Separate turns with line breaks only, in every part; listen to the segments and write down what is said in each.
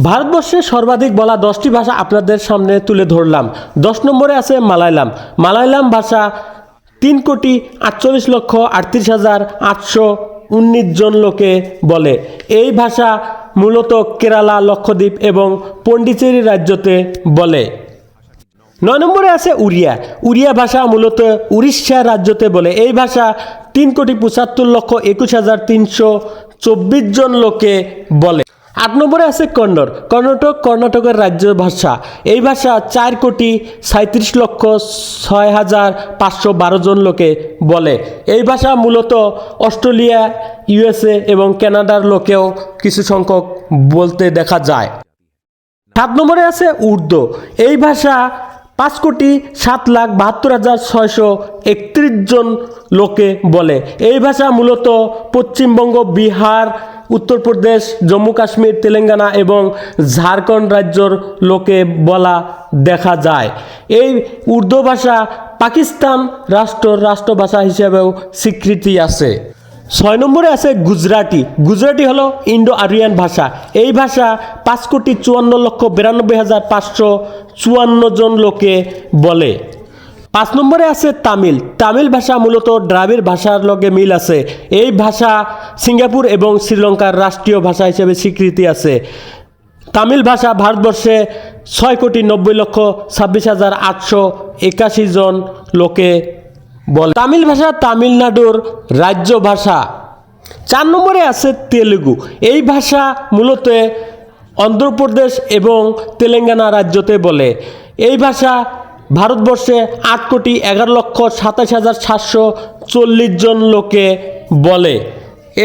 ভারতবর্ষে সর্বাধিক বলা 10টি ভাষা আপনাদের সামনে তুলে ধরলাম। 10 নম্বরে আছে মালায়ালাম। মালায়ালাম ভাষা 3,48,38,819 জন লোকে বলে। এই ভাষা মূলত কেরালা, লক্ষদ্বীপ এবং পন্ডিচেরি রাজ্যতে বলে। 9 নম্বরে আছে উড়িয়া। উড়িয়া ভাষা মূলত উড়িষ্যা রাজ্যতে বলে। এই ভাষা 3,75,21,324 জন লোকে বলে। 8 নম্বরে আছে কন্নড়। কর্ণাটকের রাজ্য ভাষা। এই ভাষা 4,37,06,512 জন লোকে বলে। এই ভাষা মূলত অস্ট্রেলিয়া, USA এবং কানাডার লোকেও কিছু সংখ্যক বলতে দেখা যায়। 7 নম্বরে আছে উর্দু। এই ভাষা 5,07,72,631 জন লোকে বলে। এই ভাষা মূলত পশ্চিমবঙ্গ, বিহার, উত্তরপ্রদেশ, জম্মু কাশ্মীর, তেলেঙ্গানা এবং ঝাড়খণ্ড রাজ্যের লোকে বলা দেখা যায়। এই উর্দু ভাষা পাকিস্তান রাষ্ট্রভাষা হিসেবেও স্বীকৃতি আছে। 6 নম্বরে আছে গুজরাটি। গুজরাটি হলো ইন্ডো আরিয়ান ভাষা। এই ভাষা 5,54,92,554 জন লোকে বলে। 5 নম্বরে আছে তামিল। তামিল ভাষা মূলত দ্রাবিড় ভাষার লগে মিল আছে। এই ভাষা সিঙ্গাপুর এবং শ্রীলঙ্কার রাষ্ট্রীয় ভাষা হিসেবে স্বীকৃতি আছে। তামিল ভাষা ভারতবর্ষে 6,90,26,881 জন লোকে বলে। তামিল ভাষা তামিলনাড়ুর রাজ্য ভাষা। 4 নম্বরে আছে তেলুগু। এই ভাষা মূলত অন্ধ্রপ্রদেশ এবং তেলেঙ্গানা রাজ্যতে বলে। এই ভাষা ভারতবর্ষে 8,11,27,740 জন লোকে বলে।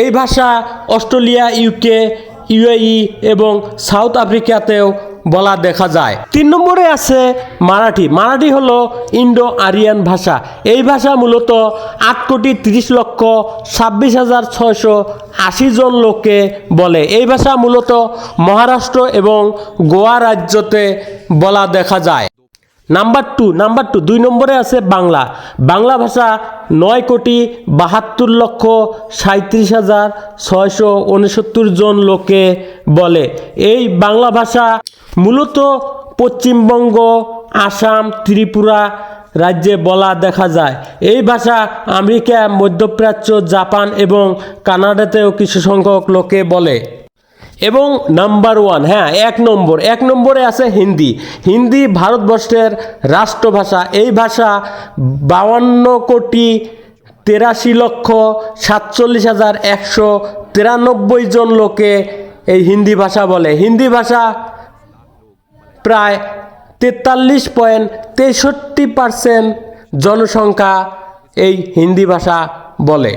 এই ভাষা অস্ট্রেলিয়া, UK, UAE এবং সাউথ আফ্রিকাতেও বলা দেখা যায়। 3 নম্বরে আছে মারাঠি। মারাঠি হলো ইন্ডো আরিয়ান ভাষা। এই ভাষা মূলত 8,30,26,680 জন লোকে বলে। এই ভাষা মূলত মহারাষ্ট্র এবং গোয়া রাজ্যতে বলা দেখা যায়। নাম্বার 2 নম্বরে আছে বাংলা। বাংলা ভাষা 9,32,37,669 জন লোকে বলে। এই বাংলা ভাষা মূলত পশ্চিমবঙ্গ, আসাম, ত্রিপুরা রাজ্যে বলা দেখা যায়। এই ভাষা আমেরিকা, মধ্যপ্রাচ্য, জাপান এবং কানাডাতেও কিছু সংখ্যক লোকে বলে। এবং নাম্বার 1, এক নম্বরে আছে হিন্দি। হিন্দি ভারতবর্ষের রাষ্ট্রভাষা। এই ভাষা 52,43,47,193 জন লোকে এই হিন্দি ভাষা বলে। হিন্দি ভাষা প্রায় 43.63% জনসংখ্যা এই হিন্দি ভাষা বলে।